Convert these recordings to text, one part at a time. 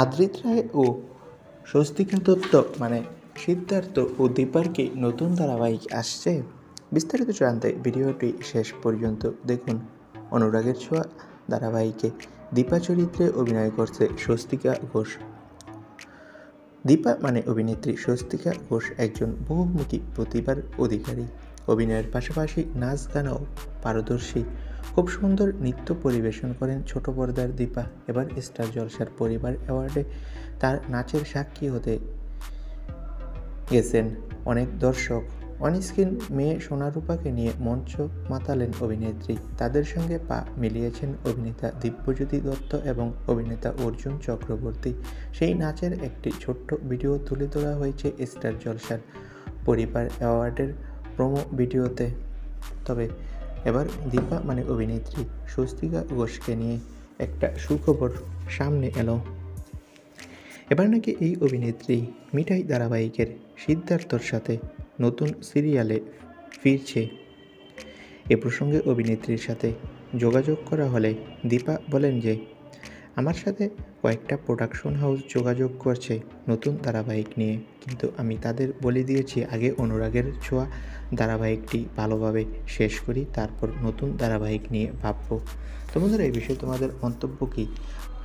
আদ্রিত রায় ও স্বস্তিকা দত্ত মানে সিদ্ধার্থ ও দীপার কি নতুন ধারাবাহিক আসছে? বিস্তারিত জানতে ভিডিওটি শেষ পর্যন্ত দেখুন। অনুরাগের ছোঁয়া ধারাবাহিকে দীপা চরিত্রে অভিনয় করছে স্বস্তিকা ঘোষ। দীপা মানে অভিনেত্রী স্বস্তিকা ঘোষ একজন বহুমুখী প্রতিভার অধিকারী। অভিনয়ের পাশাপাশি নাচ গানেও পারদর্শী। খুব সুন্দর নৃত্য পরিবেশন করেন ছোট পর্দার দীপা। এবার স্টার জলসার পরিবার অ্যাওয়ার্ডে তার নাচের সাক্ষী হতে গেছেন অনেক দর্শক। অনস্ক্রিন মেয়ে সোনারূপাকে নিয়ে মঞ্চ মাতালেন অভিনেত্রী। তাদের সঙ্গে পা মিলিয়েছেন অভিনেতা দিব্যজ্যোতি দত্ত এবং অভিনেতা অর্জুন চক্রবর্তী। সেই নাচের একটি ছোট্ট ভিডিও তুলে ধরা হয়েছে স্টার জলসার পরিবার অ্যাওয়ার্ডের প্রোমো ভিডিওতে। তবে এবার দীপা মানে অভিনেত্রী স্বস্তিকা ঘোষকে নিয়ে একটা সুখবর সামনে এলো। এবার নাকি এই অভিনেত্রী মিঠাই ধারাবাহিকের সিদ্ধার্থর সাথে নতুন সিরিয়ালে ফিরছে। এ প্রসঙ্গে অভিনেত্রীর সাথে যোগাযোগ করা হলে দীপা বলেন যে, আমার সাথে কয়েকটা প্রোডাকশন হাউস যোগাযোগ করছে নতুন ধারাবাহিক নিয়ে, কিন্তু আমি তাদের বলে দিয়েছি আগে অনুরাগের ছোঁয়া ধারাবাহিকটি ভালোভাবে শেষ করি, তারপর নতুন ধারাবাহিক নিয়ে ভাববো। তো বন্ধুরা, এই বিষয়ে তোমাদের মন্তব্য কী?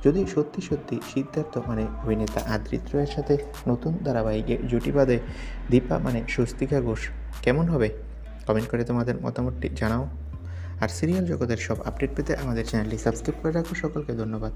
যদি সত্যি সত্যি সিদ্ধার্থ মানে অভিনেতা আদ্রিত রয়ের সাথে নতুন ধারাবাহিকে জুটি বাঁধে দীপা মানে স্বস্তিকা ঘোষ, কেমন হবে? কমেন্ট করে তোমাদের মতামতটি জানাও। আর সিরিয়াল জগতের সব আপডেট পেতে আমাদের চ্যানেলটি সাবস্ক্রাইব করে রাখো। সকলকে ধন্যবাদ।